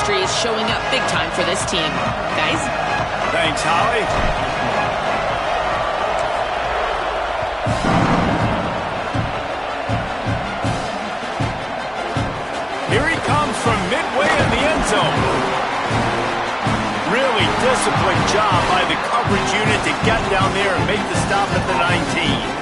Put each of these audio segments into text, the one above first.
chemistry is showing up big time for this team. Guys? Thanks, Holly. Here he comes from midway in the end zone. Really disciplined job by the coverage unit to get down there and make the stop at the 19.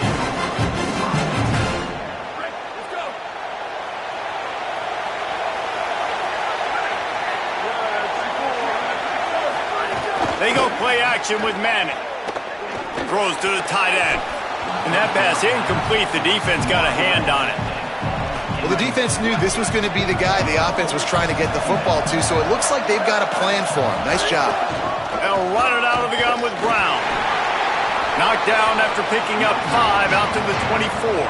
They go play action with Manning. Throws to the tight end. And that pass incomplete. The defense got a hand on it. Well, the defense knew this was going to be the guy the offense was trying to get the football to, so it looks like they've got a plan for him. Nice job. They'll run it out of the gun with Brown. Knocked down after picking up 5 out to the 24.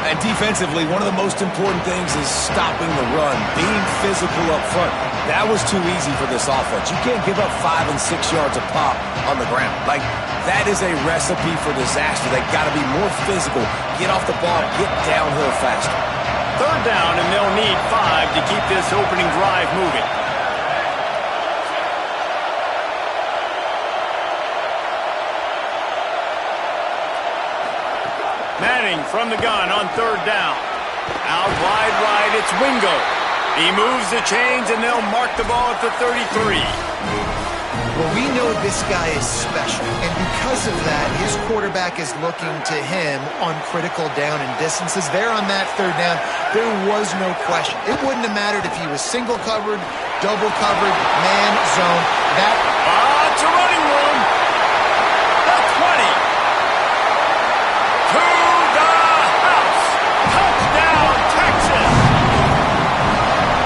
And defensively, one of the most important things is stopping the run, being physical up front. That was too easy for this offense. You can't give up 5 and 6 yards a pop on the ground. Like, that is a recipe for disaster. They got to be more physical, get off the ball, get downhill faster. Third down, and they'll need 5 to keep this opening drive moving. Manning from the gun on third down. Out wide right, it's Wingo. He moves the chains, and they'll mark the ball at the 33. Well, we know this guy is special, and because of that, his quarterback is looking to him on critical down and distances. There on that third down, there was no question. It wouldn't have mattered if he was single covered, double covered, man, zone. It's a running room. The 20. To the house. Touchdown, Texas.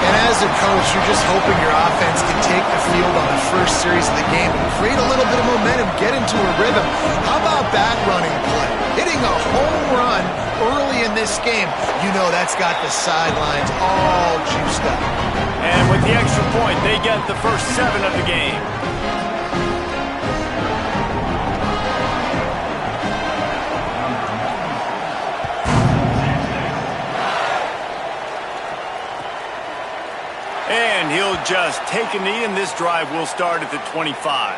And as a coach, you're just hoping your offense can take the field on the first series of the game and create a little bit of momentum, get into a rhythm. How about that running play? Hitting a home run early in this game. You know that's got the sidelines all juiced up. And with the extra point, they get the first 7 of the game. And he'll just take a knee, and this drive will start at the 25.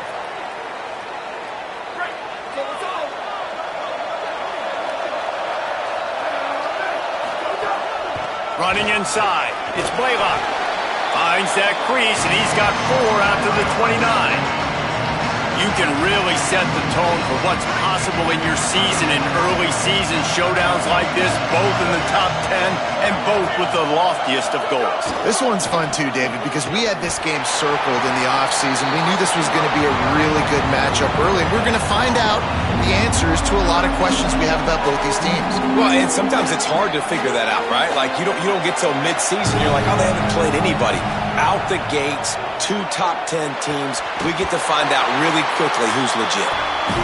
Running inside, it's Blaylock. Finds that crease, and he's got 4 out to the 29. You can really set the tone for what's possible in your season in early season showdowns like this, both in the top 10 and both with the loftiest of goals. This one's fun too, David, because we had this game circled in the offseason. We knew this was going to be a really good matchup early, and we're going to find out the answers to a lot of questions we have about both these teams. Well, and sometimes it's hard to figure that out, right? Like, you don't get till mid-season, you're like, oh, they haven't played anybody. Out the gates, 2 top 10 teams, we get to find out really quickly who's legit.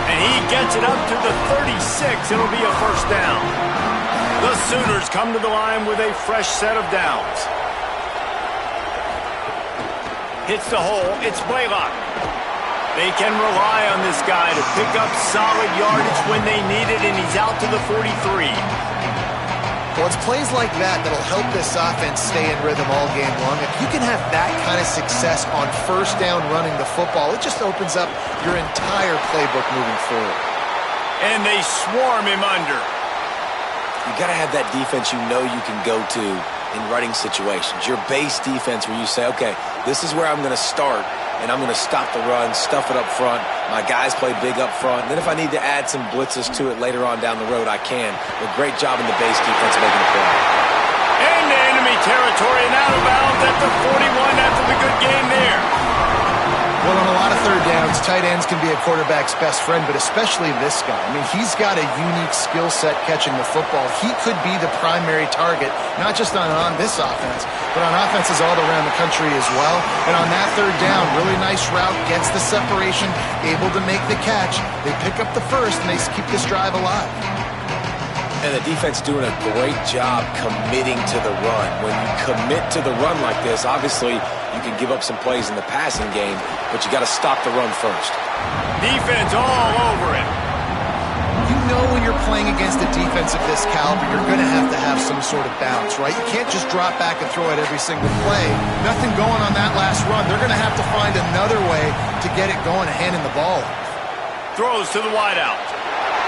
And he gets it up to the 36. It'll be a first down. The Sooners come to the line with a fresh set of downs. Hits the hole. It's Blaylock. They can rely on this guy to pick up solid yardage when they need it, and he's out to the 43. Well, it's plays like that that'll help this offense stay in rhythm all game long. If you can have that kind of success on first down running the football, it just opens up your entire playbook moving forward. And they swarm him under. You got to have that defense you know you can go to in running situations. Your base defense where you say, okay, this is where I'm going to start, and I'm going to stop the run, stuff it up front. My guys play big up front. And then if I need to add some blitzes to it later on down the road, I can. But great job in the base defense making a play. Into enemy territory and out of bounds at the 41 after the good game there. Well, on a lot of third downs, tight ends can be a quarterback's best friend, but especially this guy. I mean, he's got a unique skill set catching the football. He could be the primary target, not just on this offense, but on offenses all around the country as well. And on that third down, really nice route, gets the separation, able to make the catch. They pick up the first, and they keep this drive alive. And the defense doing a great job committing to the run. When you commit to the run like this, obviously you can give up some plays in the passing game, but you got to stop the run first. Defense all over it. You know when you're playing against a defense of this caliber, you're going to have some sort of bounce, right? You can't just drop back and throw it every single play. Nothing going on that last run. They're going to have to find another way to get it going and handing the ball. Throws to the wideout.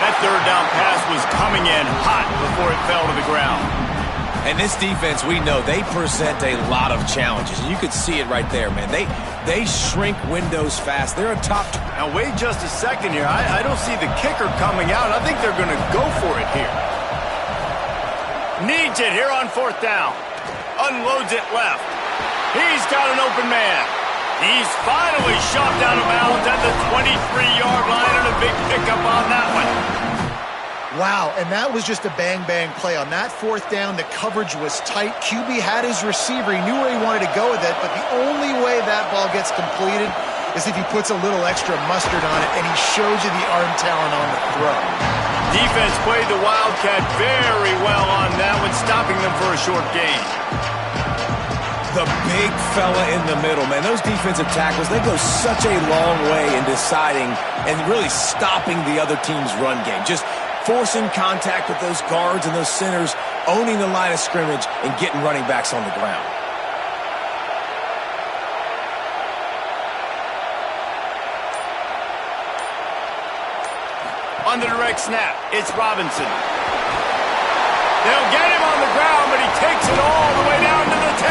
That third down pass was coming in hot before it fell to the ground. And this defense, we know, they present a lot of challenges. And you could see it right there, man. They shrink windows fast. They're a top... Now, wait just a second here. I don't see the kicker coming out. I think they're going to go for it here. Needs it here on fourth down. Unloads it left. He's got an open man. He's finally shoved out of bounds at the 23-yard line, and a big pickup on that one. Wow, and that was just a bang-bang play. On that fourth down, the coverage was tight. QB had his receiver. He knew where he wanted to go with it, but the only way that ball gets completed is if he puts a little extra mustard on it, and he shows you the arm talent on the throw. Defense played the Wildcat very well on that one, stopping them for a short gain. The big fella in the middle, man. Those defensive tackles, they go such a long way in deciding and really stopping the other team's run game. Just forcing contact with those guards and those centers, owning the line of scrimmage, and getting running backs on the ground. On the direct snap, it's Robinson. They'll get him on the ground, but he takes it all the way down to the 10.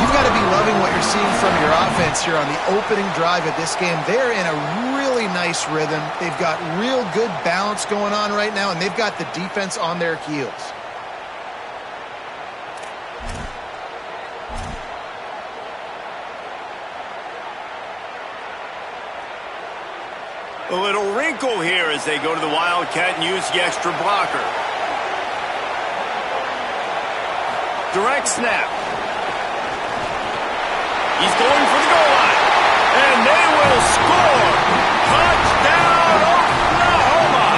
You've got to be loving what you're seeing from your offense here on the opening drive of this game. They're in a really nice rhythm. They've got real good balance going on right now, and they've got the defense on their heels. A little wrinkle here as they go to the Wildcat and use the extra blocker. Direct snap. He's going for the goal line. And they will score. Touchdown, Oklahoma.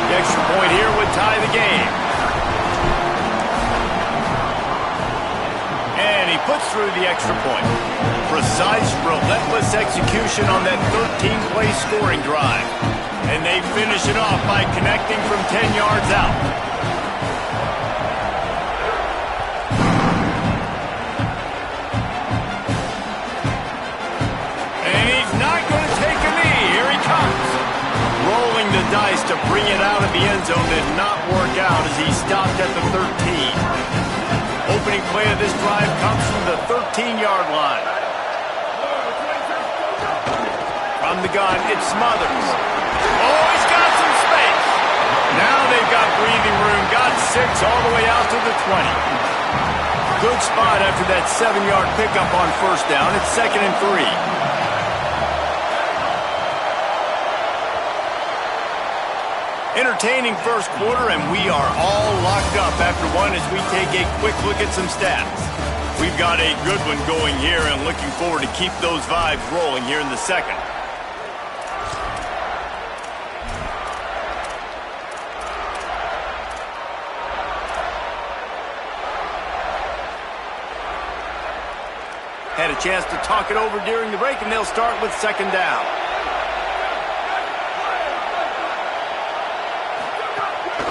The extra point here would tie the game. And he puts through the extra point. Precise, relentless execution on that 13-play scoring drive. And they finish it off by connecting from 10 yards out. And he's not going to take a knee. Here he comes. Rolling the dice to bring it out of the end zone did not work out as he stopped at the 13. Opening play of this drive comes from the 13-yard line. From the gun, it's Smothers. Oh, he's got some space. Now they've got breathing room. Got 6 all the way out to the 20. Good spot after that 7-yard pickup on first down. It's 2nd and 3. Entertaining first quarter, and we are all locked up after one as we take a quick look at some stats. We've got a good one going here and looking forward to keep those vibes rolling here in the second. Had a chance to talk it over during the break, and they'll start with 2nd down.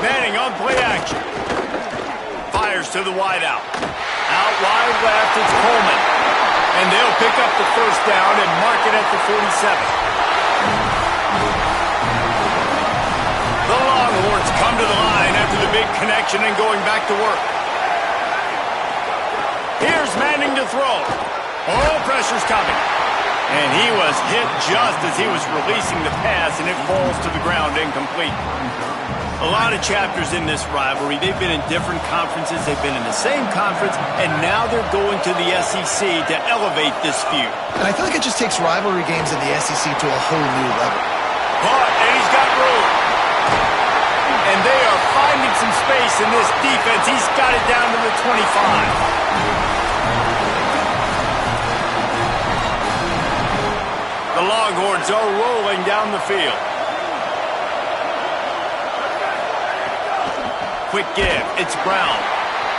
Manning on play action. Fires to the wideout. Out wide left, it's Coleman. And they'll pick up the first down and mark it at the 47. The Longhorns come to the line after the big connection and going back to work. Here's Manning to throw. Oh, pressure's coming. And he was hit just as he was releasing the pass, and it falls to the ground incomplete. A lot of chapters in this rivalry. They've been in different conferences. They've been in the same conference, and now they're going to the SEC to elevate this feud. And I feel like it just takes rivalry games in the SEC to a whole new level. But, and he's got room. And they are finding some space in this defense. He's got it down to the 25. The Longhorns are rolling down the field. Quick give. It's Brown.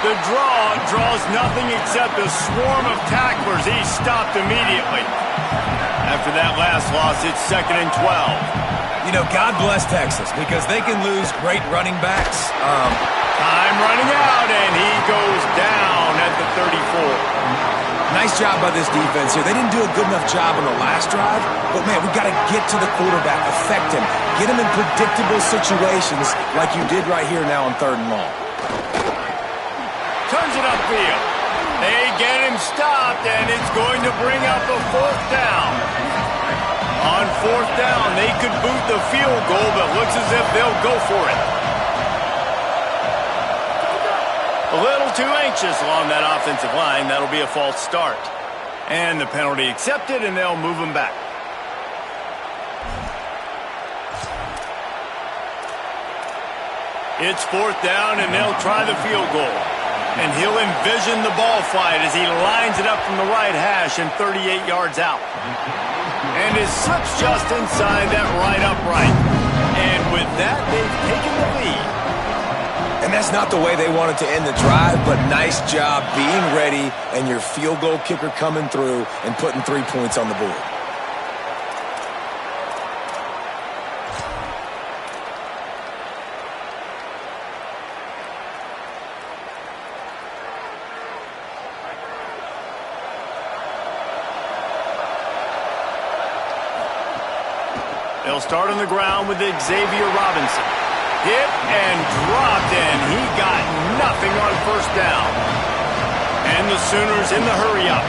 The draw draws nothing except a swarm of tacklers. He's stopped immediately. After that last loss, it's 2nd and 12. You know, God bless Texas because they can lose great running backs. Time running out, and he goes down at the 34. Nice job by this defense here. They didn't do a good enough job on the last drive, but, man, we've got to get to the quarterback, affect him, get him in predictable situations like you did right here now on 3rd and long. Turns it upfield. They get him stopped, and it's going to bring up a 4th down. On 4th down, they could boot the field goal, but looks as if they'll go for it. A little too anxious along that offensive line. That'll be a false start. And the penalty accepted, and they'll move him back. It's 4th down, and they'll try the field goal. And he'll envision the ball flight as he lines it up from the right hash and 38 yards out. And it slips just inside that right upright. And with that, they've taken the lead. And that's not the way they wanted to end the drive, but nice job being ready and your field goal kicker coming through and putting 3 points on the board. They'll start on the ground with Xavier Robinson. Hit and dropped, and he got nothing on 1st down. And the Sooners in the hurry-up.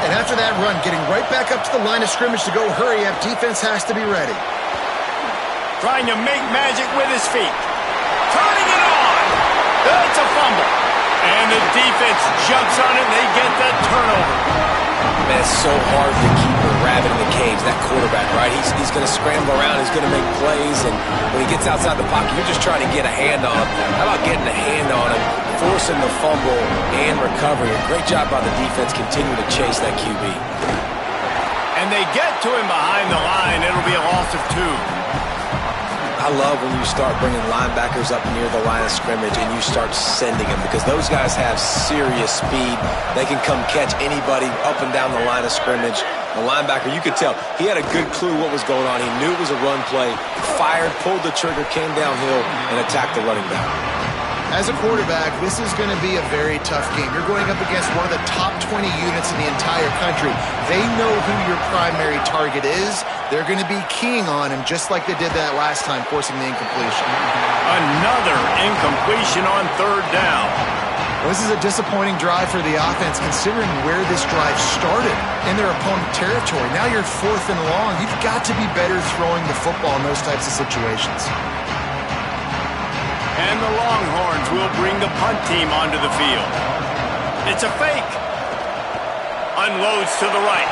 And after that run, getting right back up to the line of scrimmage to go hurry up, defense has to be ready. Trying to make magic with his feet. Turning it on! That's a fumble. And the defense jumps on it, and they get the turnover. Man, it's so hard to keep a rabbit in the cage, that quarterback, right? He's going to scramble around, he's going to make plays, and when he gets outside the pocket, you're just trying to get a hand on him. How about getting a hand on him, forcing the fumble and recovery? A great job by the defense, continue to chase that QB. And they get to him behind the line. It'll be a loss of 2. I love when you start bringing linebackers up near the line of scrimmage and you start sending them because those guys have serious speed. They can come catch anybody up and down the line of scrimmage. The linebacker, you could tell, he had a good clue what was going on. He knew it was a run play, fired, pulled the trigger, came downhill, and attacked the running back. As a quarterback, this is going to be a very tough game. You're going up against one of the top 20 units in the entire country. They know who your primary target is. They're going to be keying on him just like they did that last time, forcing the incompletion. Another incompletion on 3rd down. Well, this is a disappointing drive for the offense considering where this drive started in their opponent territory. Now you're 4th and long. You've got to be better throwing the football in those types of situations. And the Longhorns will bring the punt team onto the field. It's a fake. Unloads to the right.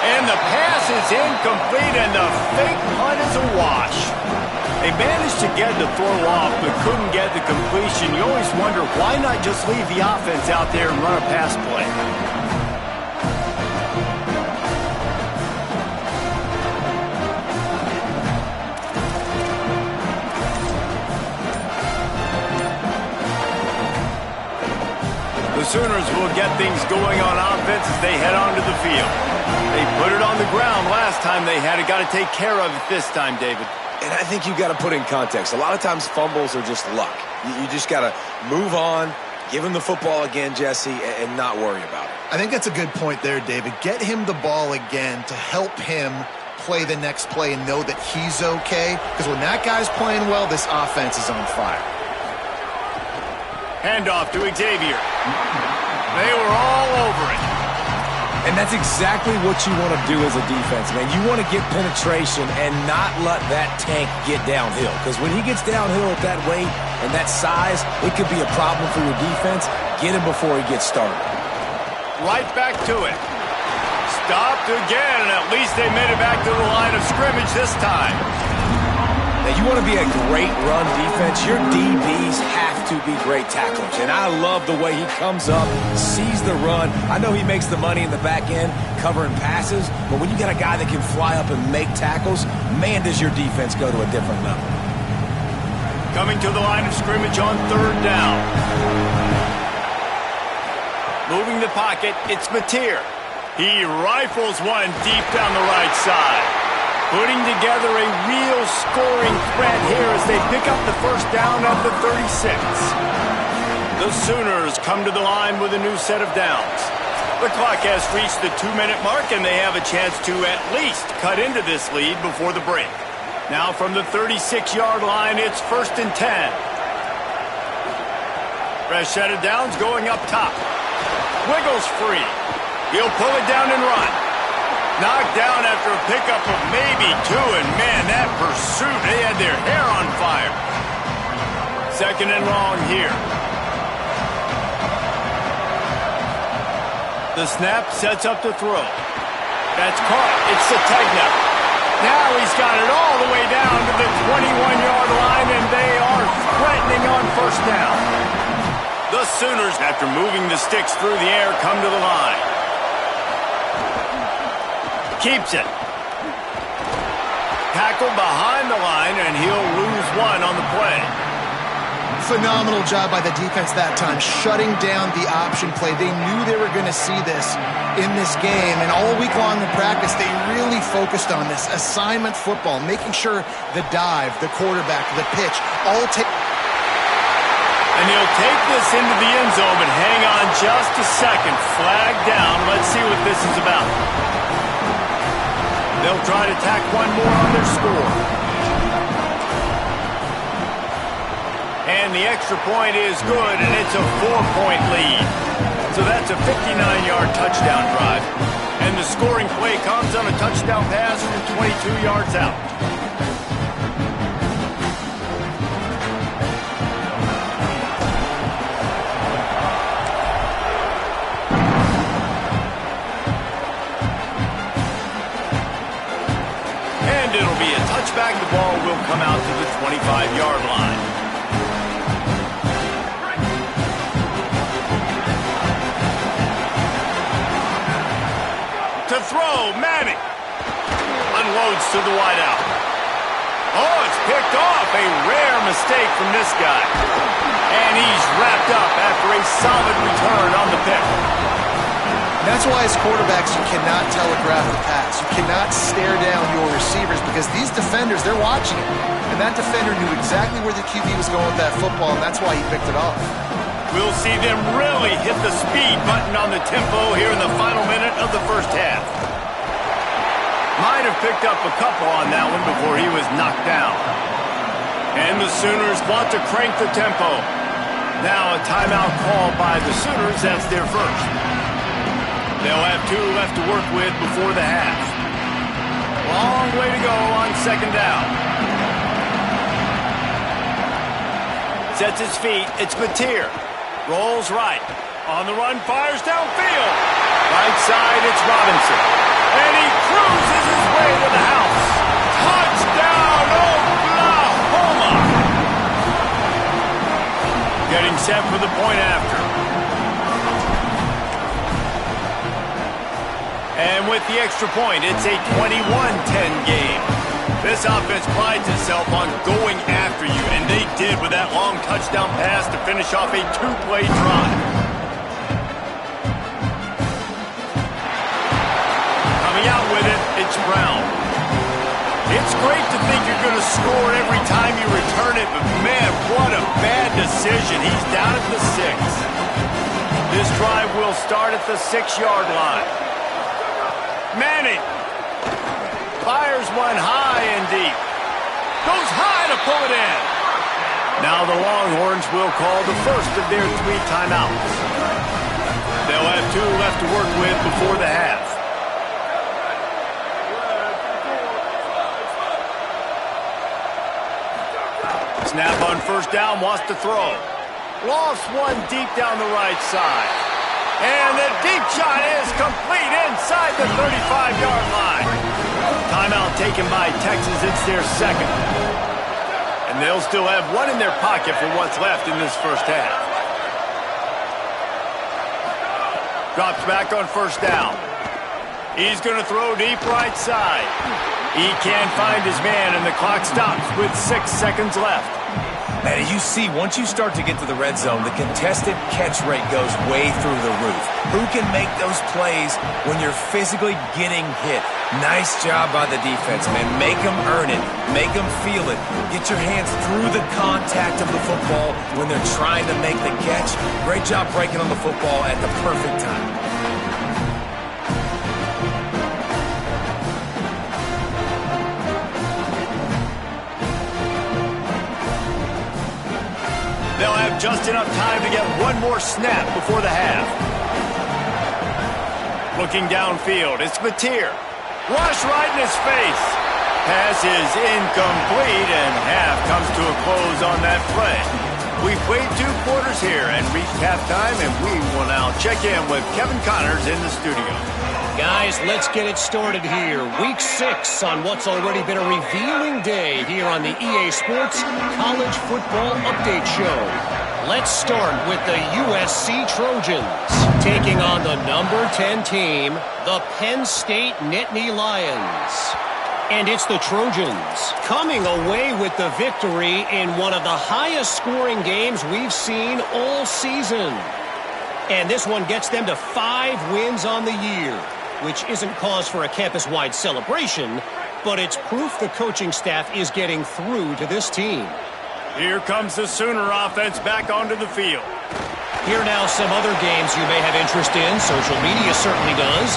And the pass is incomplete, and the fake punt is a wash. They managed to get the throw off, but couldn't get the completion. You always wonder, why not just leave the offense out there and run a pass play? The Sooners will get things going on offense as they head onto the field. They put it on the ground last time they had it. Got to take care of it this time, David. And I think you've got to put in context. A lot of times fumbles are just luck. You just got to move on, give him the football again, Jesse, and not worry about it. I think that's a good point there, David. Get him the ball again to help him play the next play and know that he's okay. Because when that guy's playing well, this offense is on fire. Handoff to Xavier. They were all over it. And that's exactly what you want to do as a defense, man. You want to get penetration and not let that tank get downhill. Because when he gets downhill at that weight and that size, it could be a problem for your defense. Get him before he gets started. Right back to it. Stopped again, and at least they made it back to the line of scrimmage this time. Now, you want to be a great run defense, your DBs have to be great tacklers. And I love the way he comes up, sees the run. I know he makes the money in the back end covering passes, but when you got a guy that can fly up and make tackles, man, does your defense go to a different level. Coming to the line of scrimmage on 3rd down. Moving the pocket, it's Mateer. He rifles one deep down the right side. Putting together a real scoring threat here as they pick up the first down at the 36. The Sooners come to the line with a new set of downs. The clock has reached the 2-minute mark, and they have a chance to at least cut into this lead before the break. Now from the 36-yard line, it's 1st and 10. Fresh set of downs going up top. Wiggles free. He'll pull it down and run. Knocked down after a pickup of maybe 2, and man, that pursuit, they had their hair on fire. 2nd and long here. The snap sets up the throw. That's caught. It's Sategna. Now he's got it all the way down to the 21-yard line, and they are threatening on 1st down. The Sooners, after moving the sticks through the air, come to the line. Keeps it. Tackle behind the line, and he'll lose one on the play. Phenomenal job by the defense that time, shutting down the option play. They knew they were going to see this in this game, and all week long in practice, they really focused on this assignment football, making sure the dive, the quarterback, the pitch, all take. And he'll take this into the end zone, but hang on just a second. Flag down. Let's see what this is about. They'll try to tack one more on their score. And the extra point is good, and it's a 4-point lead. So that's a 59-yard touchdown drive. And the scoring play comes on a touchdown pass from 22 yards out. And it'll be a touchback. The ball will come out to the 25-yard line. To throw, Manning. Unloads to the wideout. Oh, it's picked off. A rare mistake from this guy. And he's wrapped up after a solid return on the pick. That's why as quarterbacks you cannot telegraph the pass. You cannot stare down your receivers because these defenders, they're watching it. And that defender knew exactly where the QB was going with that football, and that's why he picked it off. We'll see them really hit the speed button on the tempo here in the final minute of the first half. Might have picked up a couple on that one before he was knocked down. And the Sooners want to crank the tempo. Now a timeout called by the Sooners. That's their first. They'll have 2 left to work with before the half. Long way to go on 2nd down. Sets his feet. It's Mateer. Rolls right. On the run, fires downfield. Right side, it's Robinson. And he cruises his way to the house. Touchdown, Oklahoma! Getting set for the point after. And with the extra point, it's a 21-10 game. This offense prides itself on going after you, and they did with that long touchdown pass to finish off a 2-play drive. Coming out with it, it's Brown. It's great to think you're going to score every time you return it, but man, what a bad decision. He's down at the 6. This drive will start at the 6-yard line. Manning fires one high and deep. Goes high to pull it in. Now the Longhorns will call the first of their 3 timeouts. They'll have 2 left to work with before the half. Snap on 1st down, wants to throw. Lost one deep down the right side. And the deep shot is complete inside the 35-yard line. Timeout taken by Texas. It's their 2nd. And they'll still have 1 in their pocket for what's left in this first half. Drops back on 1st down. He's going to throw deep right side. He can't find his man, and the clock stops with 6 seconds left. Man, you see, once you start to get to the red zone, the contested catch rate goes way through the roof. Who can make those plays when you're physically getting hit? Nice job by the defense, man. Make them earn it. Make them feel it. Get your hands through the contact of the football when they're trying to make the catch. Great job breaking on the football at the perfect time. They'll have just enough time to get one more snap before the half. Looking downfield, it's Mateer. Rush right in his face. Pass is incomplete, and half comes to a close on that play. We've played 2 quarters here and reached halftime, and we will now check in with Kevin Connors in the studio. Guys, let's get it started here. Week 6 on what's already been a revealing day here on the EA Sports College Football Update Show. Let's start with the USC Trojans taking on the number 10 team, the Penn State Nittany Lions. And it's the Trojans coming away with the victory in one of the highest scoring games we've seen all season. And this one gets them to 5 wins on the year, which isn't cause for a campus-wide celebration, but it's proof the coaching staff is getting through to this team. Here comes the Sooner offense back onto the field. Here now some other games you may have interest in. Social media certainly does.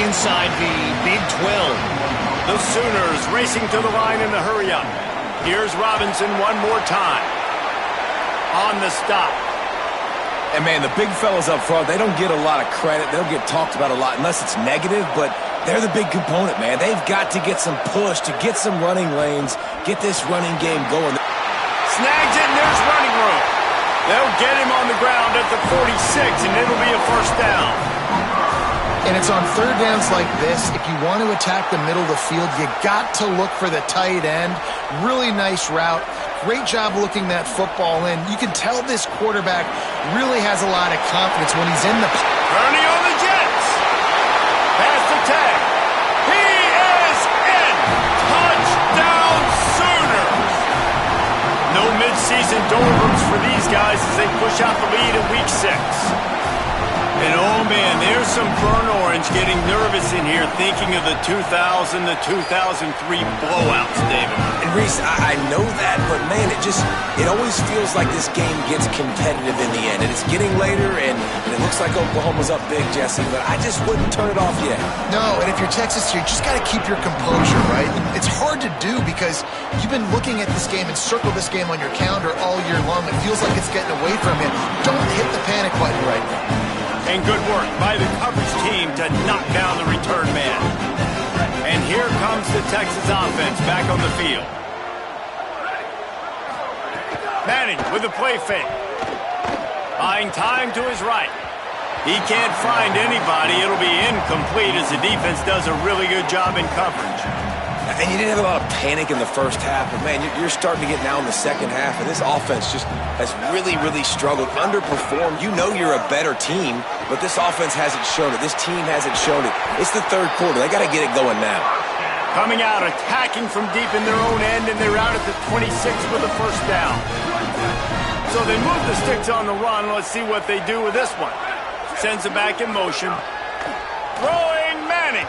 Inside the Big 12. The Sooners racing to the line in the hurry-up. Here's Robinson one more time. On the stop. And, man, the big fellas up front, they don't get a lot of credit. They don't get talked about a lot unless it's negative, but they're the big component, man. They've got to get some push, to get some running lanes, get this running game going. Snags it, and there's running room. They'll get him on the ground at the 46, and it'll be a first down. And it's on third downs like this. If you want to attack the middle of the field, you got to look for the tight end. Really nice route. Great job looking that football in. You can tell this quarterback really has a lot of confidence when he's in the... Ernie on the Jets. Pass the tag. He is in. Touchdown Sooners. No midseason doldrums for these guys as they push out the lead in Week 6. And, oh, man, there's some burnt orange getting nervous in here thinking of the 2000 to 2003 blowouts, David. And, Reese, I know that, but, man, it always feels like this game gets competitive in the end. And it's getting later, and it looks like Oklahoma's up big, Jesse, but I just wouldn't turn it off yet. No, and if you're Texas, you just got to keep your composure, right? It's hard to do because you've been looking at this game and circled this game on your calendar all year long. It feels like it's getting away from you. Don't hit the panic button right now. And good work by the coverage team to knock down the return man. And here comes the Texas offense back on the field. Manning with the play fake. Buying time to his right. He can't find anybody. It'll be incomplete as the defense does a really good job in coverage. And you didn't have a lot of panic in the first half, but, man, you're starting to get now in the second half, and this offense just has really, really struggled, underperformed. You know you're a better team, but this offense hasn't shown it. This team hasn't shown it. It's the third quarter. They got to get it going now. Coming out, attacking from deep in their own end, and they're out at the 26 with a first down. So they move the sticks on the run. Let's see what they do with this one. Sends it back in motion. Throwing Manning.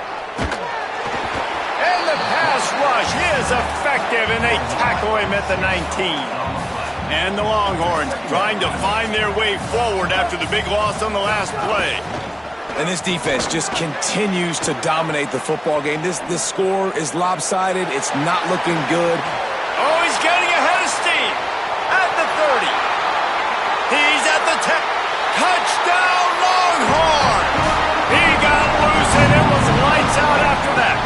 And the pass rush is effective, and they tackle him at the 19. And the Longhorns trying to find their way forward after the big loss on the last play. And this defense just continues to dominate the football game. This score is lopsided. It's not looking good. Oh, he's getting ahead of steam at the 30. He's at the 10. Touchdown, Longhorn! He got loose, and it was lights out after that.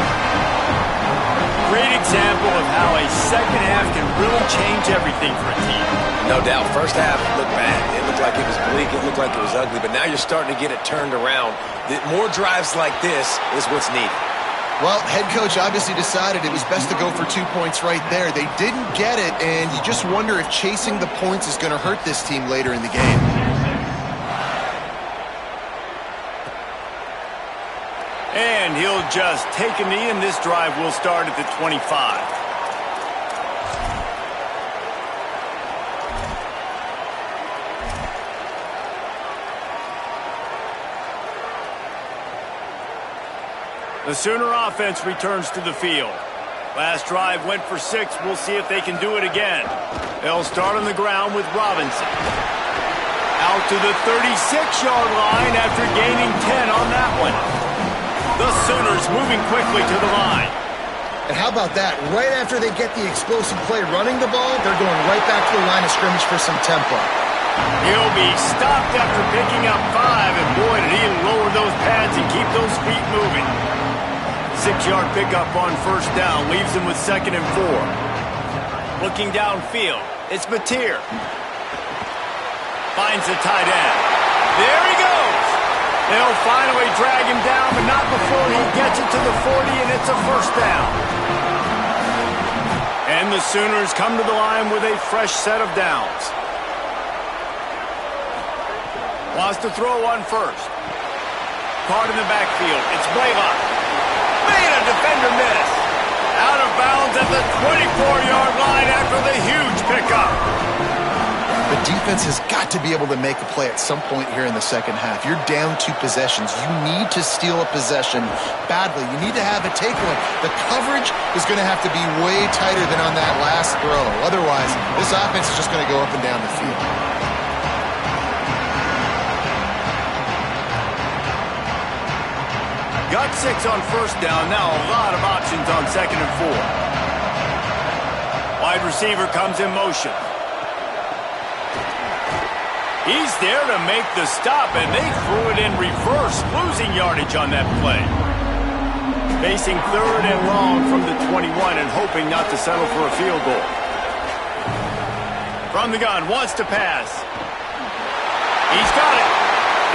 Great example of how a second half can really change everything for a team. No doubt. First half looked bad. It looked like it was bleak. It looked like it was ugly. But now you're starting to get it turned around. More drives like this is what's needed. Well, head coach obviously decided it was best to go for 2 points right there. They didn't get it, and you just wonder if chasing the points is going to hurt this team later in the game. And he'll just take a knee, and this drive will start at the 25. The Sooner offense returns to the field. Last drive went for 6. We'll see if they can do it again. They'll start on the ground with Robinson. Out to the 36-yard line after gaining 10 on that one. The Sooners moving quickly to the line. And how about that? Right after they get the explosive play running the ball, they're going right back to the line of scrimmage for some tempo. He'll be stopped after picking up 5, and boy, did he lower those pads and keep those feet moving. 6-yard pickup on first down leaves him with 2nd and 4. Looking downfield, it's Mateer. Finds the tight end. There he goes. They'll finally drag him down, but not before he gets it to the 40, and it's a first down. And the Sooners come to the line with a fresh set of downs. Wants to throw on first. Caught in the backfield. It's Blaylock. Made a defender miss. Out of bounds at the 24-yard line after the huge pickup. The defense has got to be able to make a play at some point here in the second half. You're down 2 possessions. You need to steal a possession badly. You need to have a takeaway. The coverage is going to have to be way tighter than on that last throw. Otherwise, this offense is just going to go up and down the field. Got 6 on first down. Now a lot of options on 2nd and 4. Wide receiver comes in motion. He's there to make the stop, and they threw it in reverse, losing yardage on that play. Facing 3rd and long from the 21 and hoping not to settle for a field goal. From the gun, wants to pass. He's got it.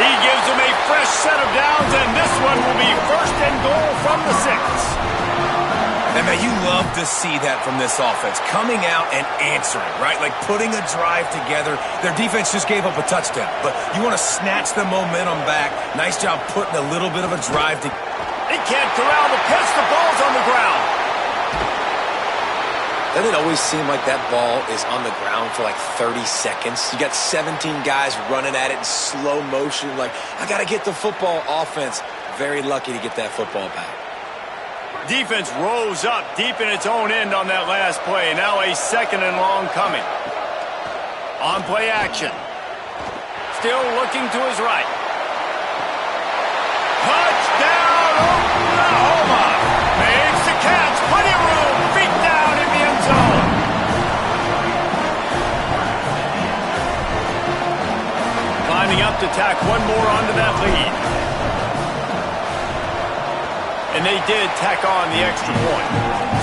He gives him a fresh set of downs, and this one will be 1st and goal from the 6. And man, you love to see that from this offense, coming out and answering, right? Like putting a drive together. Their defense just gave up a touchdown, but you want to snatch the momentum back. Nice job putting a little bit of a drive to... He can't corral the pitch. The ball's on the ground. Doesn't it always seem like that ball is on the ground for like 30 seconds? You got 17 guys running at it in slow motion. Like, I got to get the football. Offense, very lucky to get that football back. Defense rose up deep in its own end on that last play. Now a 2nd and long coming. On play action. Still looking to his right. Touchdown, Oklahoma! Makes the catch. Plenty of room. Feet down in the end zone. Climbing up to tack one more onto that lead. And they did tack on the extra point.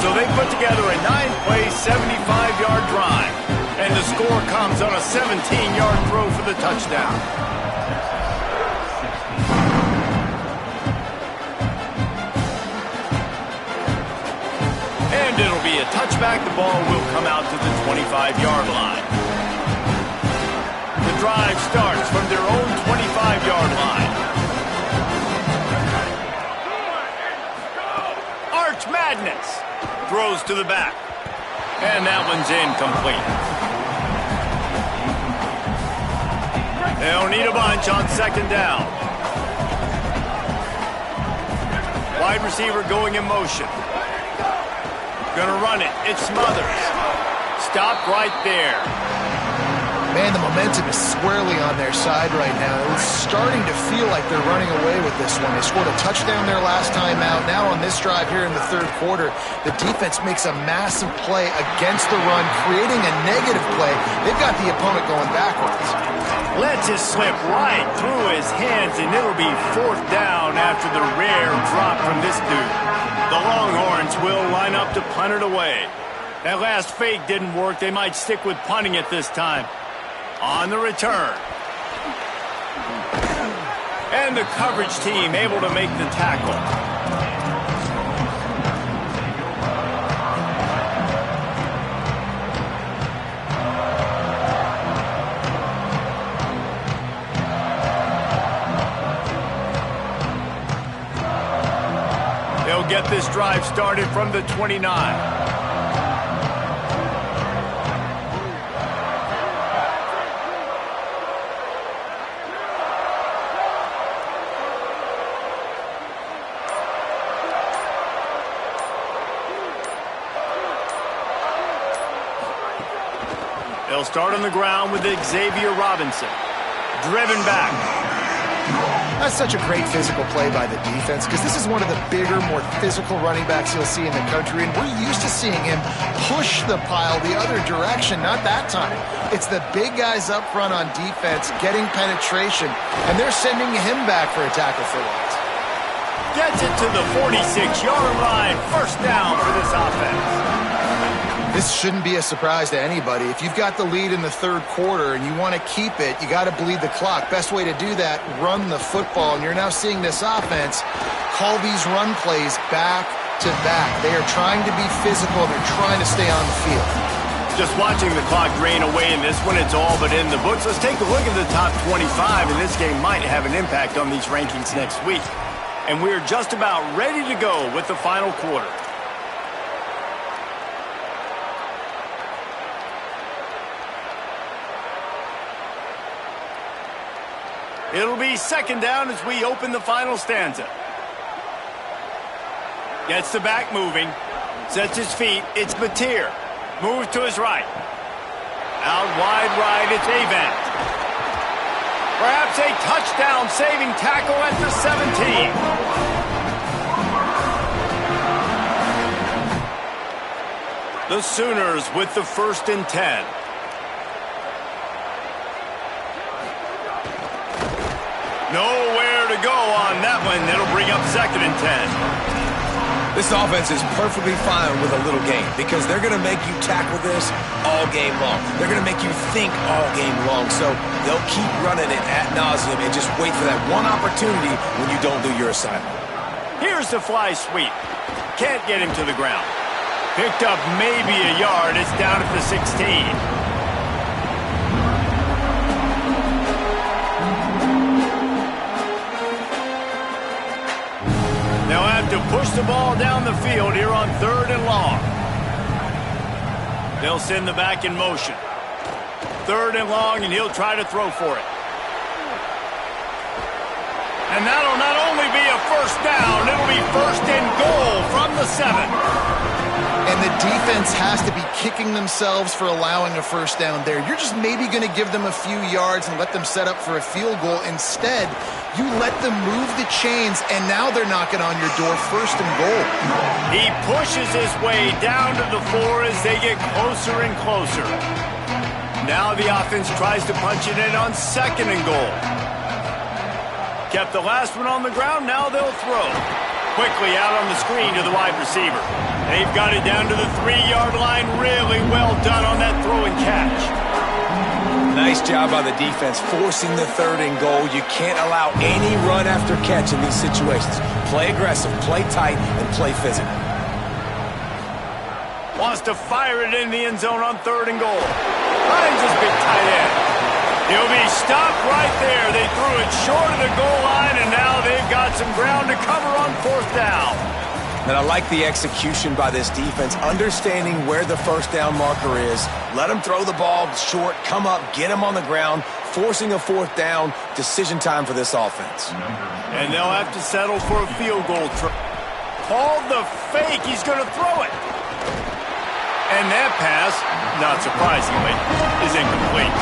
So they put together a 9-play, 75-yard drive. And the score comes on a 17-yard throw for the touchdown. And it'll be a touchback. The ball will come out to the 25-yard line. The drive starts from their own 25-yard line. Madness throws to the back, and that one's incomplete. They'll need a bunch on 2nd down. Wide receiver going in motion. Gonna run it. It's Smothers. Stop right there. Man, the momentum is squarely on their side right now. It's starting to feel like they're running away with this one. They scored a touchdown their last time out. Now on this drive here in the 3rd quarter, the defense makes a massive play against the run, creating a negative play. They've got the opponent going backwards. Lets it slip right through his hands, and it'll be 4th down after the rare drop from this dude. The Longhorns will line up to punt it away. That last fake didn't work. They might stick with punting it this time. On the return. And the coverage team able to make the tackle. They'll get this drive started from the 29. They'll start on the ground with Xavier Robinson. Driven back. That's such a great physical play by the defense because this is one of the bigger, more physical running backs you'll see in the country, and we're used to seeing him push the pile the other direction. Not that time. It's the big guys up front on defense getting penetration, and they're sending him back for a tackle for loss. Gets it to the 46-yard line. First down for this offense. This shouldn't be a surprise to anybody. If you've got the lead in the third quarter and you want to keep it, you got to bleed the clock. Best way to do that, run the football. And you're now seeing this offense call these run plays back to back. They are trying to be physical. They're trying to stay on the field. Just watching the clock drain away in this one, it's all but in the books. Let's take a look at the top 25, and this game might have an impact on these rankings next week. And we're just about ready to go with the final quarter. It'll be second down as we open the final stanza. Gets the back moving. Sets his feet. It's Mateer. Moves to his right. Out wide right, it's Avant. Perhaps a touchdown-saving tackle at the 17. The Sooners with the 1st and 10. Nowhere to go on that one. That'll bring up 2nd and 10. This offense is perfectly fine with a little game because they're going to make you tackle this all game long. They're going to make you think all game long. So they'll keep running it ad nauseum and just wait for that one opportunity when you don't do your assignment. Here's the fly sweep. Can't get him to the ground. Picked up maybe a yard. It's down at the 16. They'll have to push the ball down the field here on 3rd and long. They'll send the back in motion. 3rd and long, and he'll try to throw for it. And that'll not only be a first down, it'll be 1st and goal from the 7. And the defense has to be kicking themselves for allowing a first down there. You're just maybe going to give them a few yards and let them set up for a field goal. Instead, you let them move the chains, and now they're knocking on your door, 1st and goal. He pushes his way down to the 4 as they get closer and closer. Now the offense tries to punch it in on 2nd and goal. Kept the last one on the ground, now they'll throw. Quickly out on the screen to the wide receiver. They've got it down to the 3-yard line. Really well done on that throw and catch. Nice job by the defense forcing the 3rd and goal. You can't allow any run after catch in these situations. Play aggressive, play tight, and play physical. Wants to fire it in the end zone on 3rd and goal. Finds his big tight end. He'll be stopped right there. They threw it short of the goal line, and now they've got some ground to cover on 4th down. And I like the execution by this defense, understanding where the first down marker is. Let them throw the ball short, come up, get them on the ground, forcing a 4th down. Decision time for this offense. And they'll have to settle for a field goal. Called the fake. He's going to throw it. And that pass, not surprisingly, is incomplete.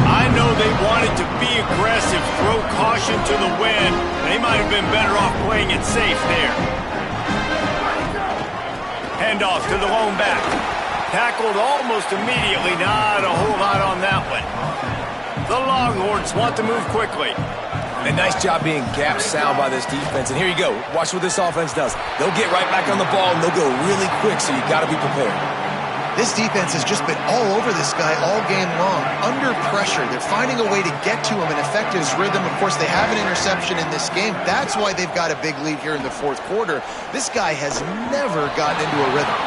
I know they wanted to be aggressive, throw caution to the wind. They might have been better off playing it safe there. Handoff to the lone back. Tackled almost immediately. Not a whole lot on that one. The Longhorns want to move quickly. A nice job being gap sound by this defense. And here you go. Watch what this offense does. They'll get right back on the ball, and they'll go really quick, so you got to be prepared. This defense has just been all over this guy all game long. Under pressure. They're finding a way to get to him and affect his rhythm. Of course, they have an interception in this game. That's why they've got a big lead here in the 4th quarter. This guy has never gotten into a rhythm.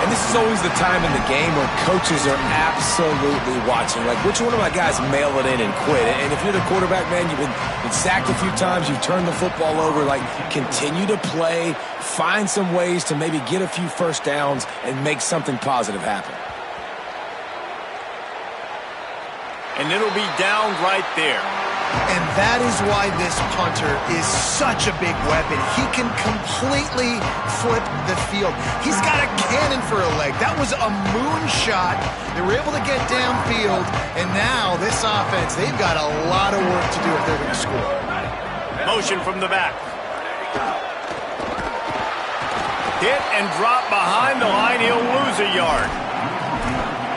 And this is always the time in the game where coaches are absolutely watching. Like, which one of my guys mail it in and quit? And if you're the quarterback, man, you've been sacked a few times, you've turned the football over. Like, continue to play, find some ways to maybe get a few first downs and make something positive happen. And it'll be down right there. And that is why this punter is such a big weapon. He can completely flip the field. He's got a cannon for a leg. That was a moonshot. They were able to get downfield, and now this offense, they've got a lot of work to do if they're going to score. Motion from the back. Hit and drop behind the line. He'll lose a yard.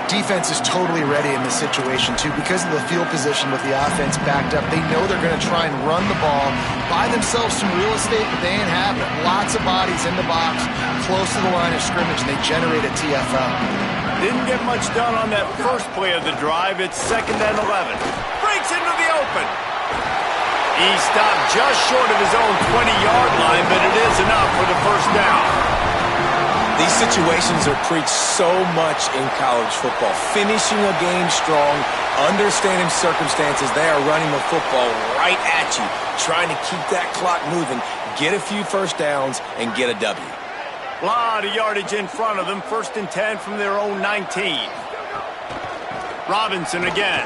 Defense is totally ready in this situation, too. Because of the field position with the offense backed up, they know they're going to try and run the ball, buy themselves some real estate, but they ain't having it. Lots of bodies in the box, close to the line of scrimmage, and they generate a TFL. Didn't get much done on that first play of the drive. It's 2nd and 11. Breaks into the open. He stopped just short of his own 20-yard line, but it is enough for the first down. These situations are preached so much in college football. Finishing a game strong, understanding circumstances. They are running the football right at you, trying to keep that clock moving, get a few first downs, and get a W. A lot of yardage in front of them. 1st and 10 from their own 19. Robinson again.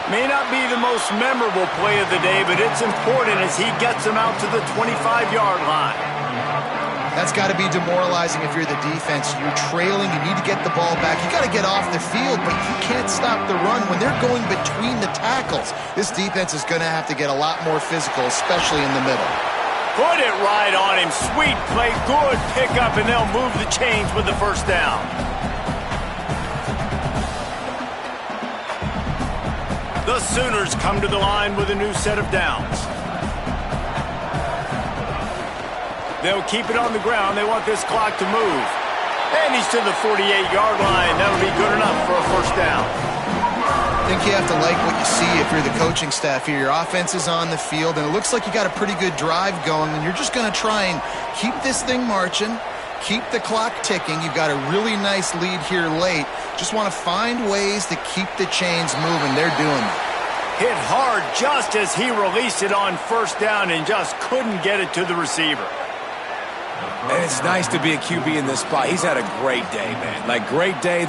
May not be the most memorable play of the day, but it's important as he gets them out to the 25-yard line. That's got to be demoralizing if you're the defense. You're trailing. You need to get the ball back. You got to get off the field, but you can't stop the run when they're going between the tackles. This defense is going to have to get a lot more physical, especially in the middle. Put it right on him. Sweet play. Good pickup, and they'll move the chains with the first down. The Sooners come to the line with a new set of downs. They'll keep it on the ground. They want this clock to move. And he's to the 48-yard line. That'll be good enough for a first down. I think you have to like what you see if you're the coaching staff here. Your offense is on the field, and it looks like you got a pretty good drive going, and you're just going to try and keep this thing marching, keep the clock ticking. You've got a really nice lead here late. Just want to find ways to keep the chains moving. They're doing that. Hit hard just as he released it on first down and just couldn't get it to the receiver. And it's nice to be a QB in this spot. He's had a great day, man. Like, great day.